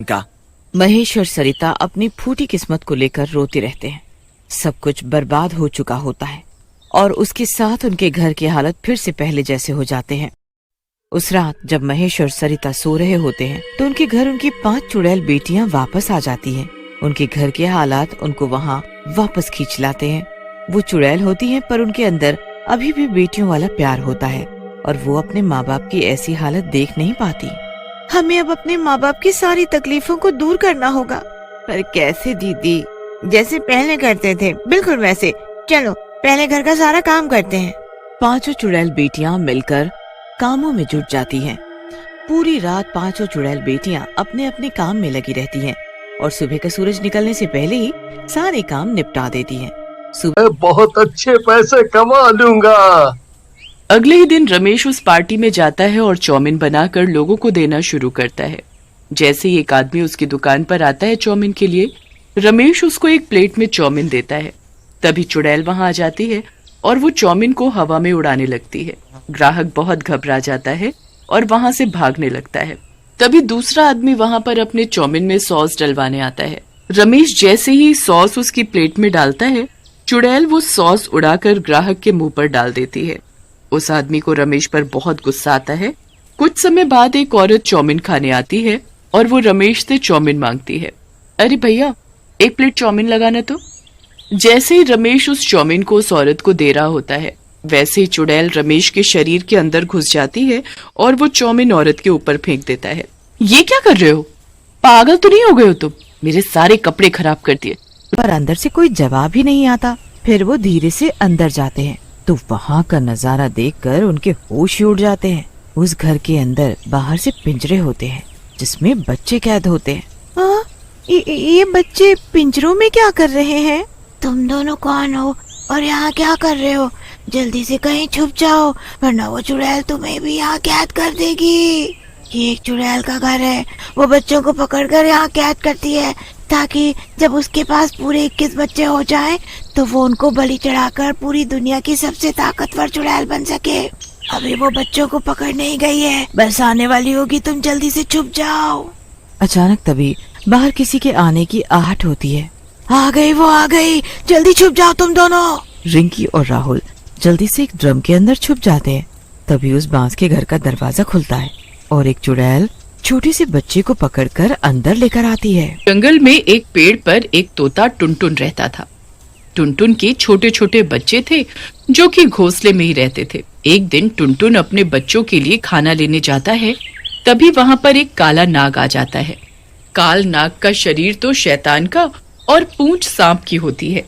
का महेश और सरिता अपनी फूटी किस्मत को लेकर रोते रहते हैं। सब कुछ बर्बाद हो चुका होता है और उसके साथ उनके घर की हालत फिर से पहले जैसे हो जाते हैं। उस रात जब महेश और सरिता सो रहे होते हैं तो उनके घर उनकी 5 चुड़ैल बेटियां वापस आ जाती हैं। उनके घर के हालात उनको वहां वापस खींच लाते हैं। वो चुड़ैल होती हैं पर उनके अंदर अभी भी बेटियों वाला प्यार होता है और वो अपने माँ बाप की ऐसी हालत देख नहीं पाती। हमें अब अपने माँ बाप की सारी तकलीफों को दूर करना होगा। पर कैसे दीदी? जैसे पहले करते थे, बिल्कुल वैसे। चलो पहले घर का सारा काम करते हैं। 5 चुड़ैल बेटियां मिलकर कामों में जुट जाती हैं। पूरी रात 5 चुड़ैल बेटियां अपने अपने काम में लगी रहती हैं और सुबह का सूरज निकलने से पहले ही सारे काम निपटा देती हैं। मैं बहुत अच्छे पैसे कमा लूंगा। अगले ही दिन रमेश उस पार्टी में जाता है और चाउमीन बनाकर लोगों को देना शुरू करता है। जैसे ही एक आदमी उसकी दुकान पर आता है चाउमीन के लिए, रमेश उसको एक प्लेट में चाउमीन देता है। तभी चुड़ैल वहां आ जाती है और वो चाउमीन को हवा में उड़ाने लगती है। ग्राहक बहुत घबरा जाता है और वहां से भागने लगता है। तभी दूसरा आदमी वहां पर अपने चाउमीन में सॉस डलवाने आता है। रमेश जैसे ही सॉस उसकी प्लेट में डालता है, चुड़ैल वो सॉस उड़ाकर ग्राहक के मुंह पर डाल देती है। उस आदमी को रमेश पर बहुत गुस्सा आता है। कुछ समय बाद एक औरत चाउमीन खाने आती है और वो रमेश से चाउमीन मांगती है। अरे भैया, एक प्लेट चाउमीन लगाना तो। जैसे ही रमेश उस चाउमीन को उस औरत को दे रहा होता है, वैसे ही चुड़ैल रमेश के शरीर के अंदर घुस जाती है और वो चाउमीन औरत के ऊपर फेंक देता है। ये क्या कर रहे हो? पागल तो नहीं हो गए हो तुम? मेरे सारे कपड़े खराब कर दिए। पर अंदर से कोई जवाब ही नहीं आता। फिर वो धीरे से अंदर जाते हैं तो वहाँ का नजारा देखकर उनके होश ही उड़ जाते हैं। उस घर के अंदर बाहर से पिंजरे होते हैं जिसमें बच्चे कैद होते हैं। ये बच्चे पिंजरों में क्या कर रहे हैं? तुम दोनों कौन हो और यहाँ क्या कर रहे हो? जल्दी से कहीं छुप जाओ वरना वो चुड़ैल तुम्हें भी यहाँ कैद कर देगी। ये एक चुड़ैल का घर है। वो बच्चों को पकड़कर यहाँ कैद करती है ताकि जब उसके पास पूरे 21 बच्चे हो जाएं तो वो उनको बलि चढ़ाकर पूरी दुनिया की सबसे ताकतवर चुड़ैल बन सके। अभी वो बच्चों को पकड़ने ही गई है, बस आने वाली होगी। तुम जल्दी से छुप जाओ। अचानक तभी बाहर किसी के आने की आहट होती है। आ गई, वो आ गई। जल्दी छुप जाओ तुम दोनों। रिंकी और राहुल जल्दी से एक ड्रम के अंदर छुप जाते हैं। तभी उस बांस के घर का दरवाजा खुलता है और एक चुड़ैल छोटे से बच्चे को पकड़कर अंदर लेकर आती है। जंगल में एक पेड़ पर एक तोता टुनटुन रहता था। टुनटुन के छोटे छोटे बच्चे थे जो कि घोंसले में ही रहते थे। एक दिन टुनटुन अपने बच्चों के लिए खाना लेने जाता है। तभी वहां पर एक काला नाग आ जाता है। काल नाग का शरीर तो शैतान का और पूंछ सांप की होती है।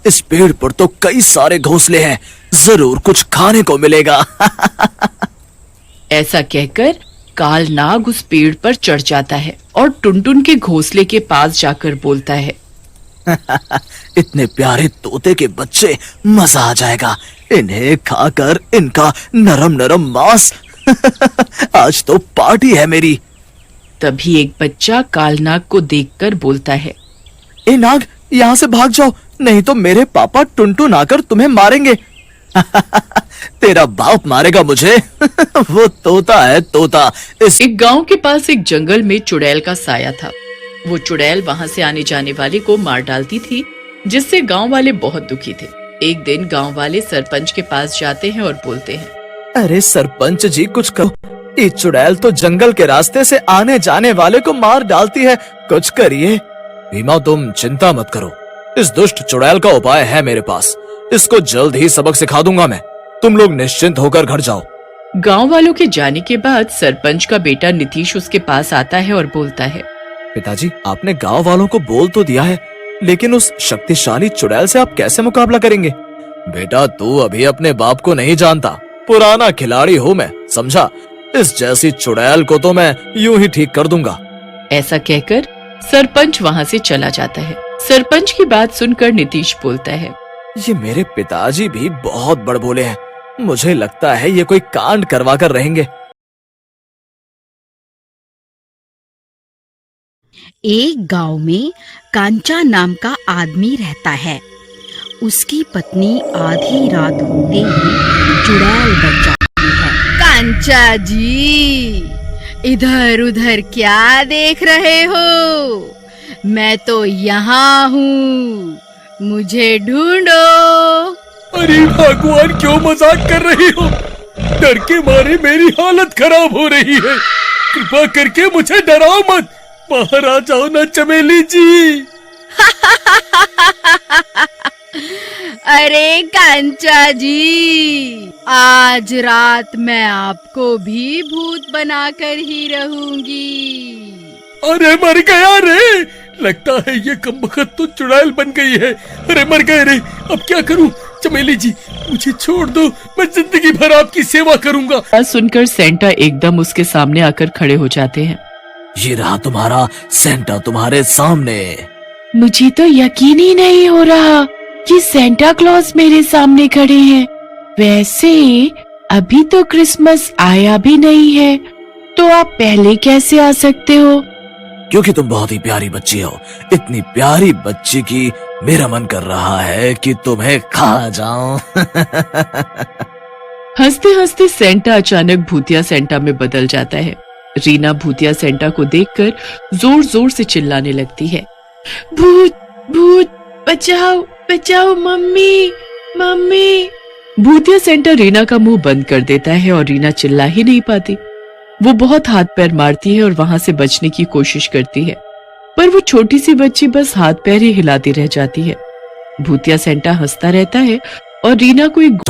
इस पेड़ पर तो कई सारे घोंसले हैं, जरूर कुछ खाने को मिलेगा। ऐसा कहकर काल नाग उस पेड़ पर चढ़ जाता है और टुनटुन के घोंसले के पास जाकर बोलता है, इतने प्यारे तोते के बच्चे, मजा आ जाएगा इन्हें खाकर। इनका नरम नरम मांस। आज तो पार्टी है मेरी। तभी एक बच्चा कालनाग को देखकर बोलता है, ए नाग, यहाँ से भाग जाओ, नहीं तो मेरे पापा टुनटुन आकर तुम्हें मारेंगे। तेरा बाप मारेगा मुझे। वो तोता है, तोता। एक गांव के पास एक जंगल में चुड़ैल का साया था। वो चुड़ैल वहां से आने जाने वाले को मार डालती थी, जिससे गांव वाले बहुत दुखी थे। एक दिन गांव वाले सरपंच के पास जाते हैं और बोलते हैं, अरे सरपंच जी, कुछ करो। ये चुड़ैल तो जंगल के रास्ते से आने जाने वाले को मार डालती है, कुछ करिए। भीमा, तुम चिंता मत करो, इस दुष्ट चुड़ैल का उपाय है मेरे पास। इसको जल्द ही सबक सिखा दूंगा मैं। तुम लोग निश्चिंत होकर घर जाओ। गांव वालों के जाने के बाद सरपंच का बेटा नीतीश उसके पास आता है और बोलता है, पिताजी, आपने गांव वालों को बोल तो दिया है, लेकिन उस शक्तिशाली चुड़ैल से आप कैसे मुकाबला करेंगे? बेटा, तू अभी अपने बाप को नहीं जानता। पुराना खिलाड़ी हूँ मैं, समझा। इस जैसी चुड़ैल को तो मैं यूं ही ठीक कर दूंगा। ऐसा कहकर सरपंच वहां से चला जाता है। सरपंच की बात सुनकर नीतीश बोलता है, ये मेरे पिताजी भी बहुत बड़बोले हैं। मुझे लगता है ये कोई कांड करवा कर रहेंगे। एक गांव में कांचा नाम का आदमी रहता है। उसकी पत्नी आधी रात होते ही चुड़ैल बन जाती है। कांचा जी, इधर उधर क्या देख रहे हो? मैं तो यहाँ हूँ, मुझे ढूंढो। अरे भगवान, क्यों मजाक कर रही हो? डर के मारे मेरी हालत खराब हो रही है। कृपा करके मुझे डराओ मत। बाहर आ जाओ ना चमेली जी। अरे कांचा जी, आज रात मैं आपको भी भूत बनाकर ही रहूंगी। अरे मर गया रे, लगता है ये कमबख्त तो चुड़ैल बन गई है। अरे मर गए रे, अब क्या करूं? चमेली जी मुझे छोड़ दो, मैं जिंदगी भर आपकी सेवा करूंगा। बात सुनकर सेंटा एकदम उसके सामने आकर खड़े हो जाते हैं। ये रहा तुम्हारा सेंटा तुम्हारे सामने। मुझे तो यकीन ही नहीं हो रहा कि सेंटा क्लॉज मेरे सामने खड़े हैं। वैसे अभी तो क्रिसमस आया भी नहीं है, तो आप पहले कैसे आ सकते हो? क्योंकि तुम बहुत ही प्यारी बच्ची हो। इतनी प्यारी बच्ची की मेरा मन कर रहा है कि तुम्हें खा जाऊं। हंसते हंसते सेंटा अचानक भूतिया सेंटा में बदल जाता है। रीना भूतिया सेंटा को देखकर जोर जोर से चिल्लाने लगती है, भूत भूत, बचाओ बचाओ मम्मी मम्मी। भूतिया सेंटा रीना का मुंह बंद कर देता है और रीना चिल्ला ही नहीं पाती। वो बहुत हाथ पैर मारती है और वहां से बचने की कोशिश करती है, पर वो छोटी सी बच्ची बस हाथ पैर ही हिलाती रह जाती है। भूतिया सेंटा हंसता रहता है और रीना को एक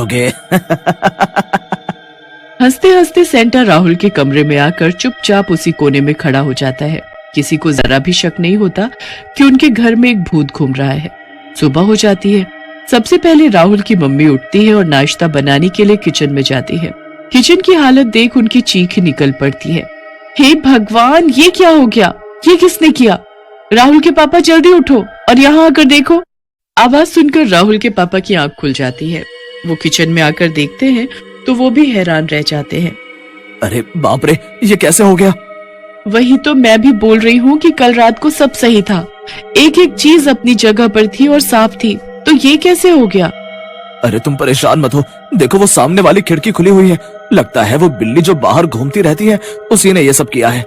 हंसते हंसते सेंटा राहुल के कमरे में आकर चुपचाप उसी कोने में खड़ा हो जाता है। किसी को जरा भी शक नहीं होता कि उनके घर में एक भूत घूम रहा है। सुबह हो जाती है। सबसे पहले राहुल की मम्मी उठती है और नाश्ता बनाने के लिए किचन में जाती है। किचन की हालत देख उनकी चीख निकल पड़ती है। हे भगवान, ये क्या हो गया? ये किसने किया? राहुल के पापा जल्दी उठो और यहाँ आकर देखो। आवाज सुनकर राहुल के पापा की आंख खुल जाती है। वो किचन में आकर देखते हैं तो वो भी हैरान रह जाते हैं। अरे बाप रे, ये कैसे हो गया? वही तो मैं भी बोल रही हूँ कि कल रात को सब सही था, एक एक चीज अपनी जगह पर थी और साफ थी, तो ये कैसे हो गया? अरे तुम परेशान मत हो, देखो वो सामने वाली खिड़की खुली हुई है। लगता है वो बिल्ली जो बाहर घूमती रहती है उसी ने ये सब किया है।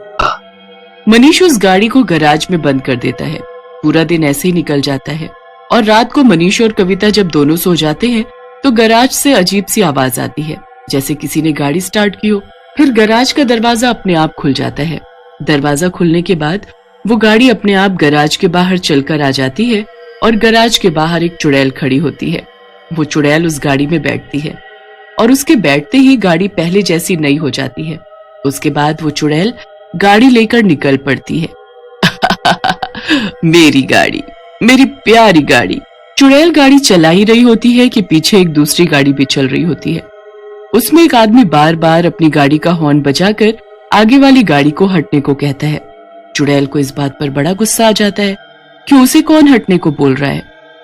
मनीष उस गाड़ी को गैराज में बंद कर देता है। पूरा दिन ऐसे ही निकल जाता है और रात को मनीष और कविता जब दोनों सो जाते हैं तो गैराज से अजीब सी आवाज आती है, जैसे किसी ने गाड़ी स्टार्ट की हो। फिर गैराज का दरवाजा अपने आप खुल जाता है। दरवाजा खुलने के बाद वो गाड़ी अपने आप गैराज के बाहर चलकर आ जाती है और गैराज के बाहर एक चुड़ैल खड़ी होती है। वो चुड़ैल उस गाड़ी में बैठती है और उसके बैठते ही गाड़ी पहले जैसी नई हो जाती है। उसके बाद वो चुड़ैल गाड़ी लेकर निकल पड़ती है। मेरी गाड़ी, मेरी प्यारी गाड़ी। चुड़ैल गाड़ी चला ही रही होती है कि पीछे एक दूसरी गाड़ी भी चल रही होती है। उसमें एक आदमी बार बार अपनी गाड़ी का हॉर्न बजाकर आगे वाली गाड़ी को हटने को कहता है। चुड़ैल को इस बात पर बड़ा गुस्सा आ जाता है कि उसे कौन हटने को बोल रहा है।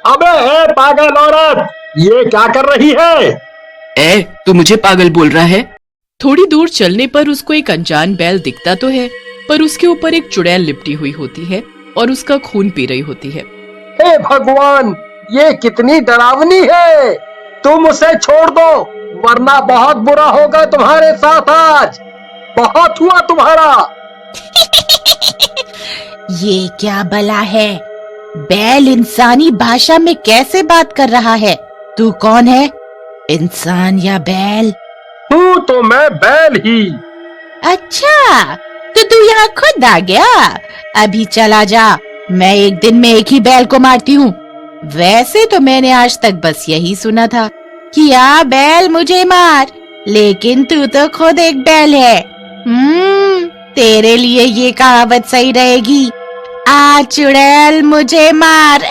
अबे है पागल औरत, ये क्या कर रही है? तू मुझे पागल बोल रहा है? थोड़ी दूर चलने पर उसको एक अनजान बैल दिखता तो है, पर उसके ऊपर एक चुड़ैल लिपटी हुई होती है और उसका खून पी रही होती है। हे भगवान, ये कितनी डरावनी है। तुम उसे छोड़ दो वरना बहुत बुरा होगा तुम्हारे साथ। आज बहुत हुआ तुम्हारा। ये क्या भला है? बैल इंसानी भाषा में कैसे बात कर रहा है? तू कौन है, इंसान या बैल? हूँ तो मैं बैल ही। अच्छा, तो तू यहाँ खुद आ गया। अभी चला जा, मैं एक दिन में एक ही बैल को मारती हूँ। वैसे तो मैंने आज तक बस यही सुना था कि आ बैल मुझे मार, लेकिन तू तो खुद एक बैल है। तेरे लिए ये कहावत सही रहेगी, आ चुड़ैल मुझे मार।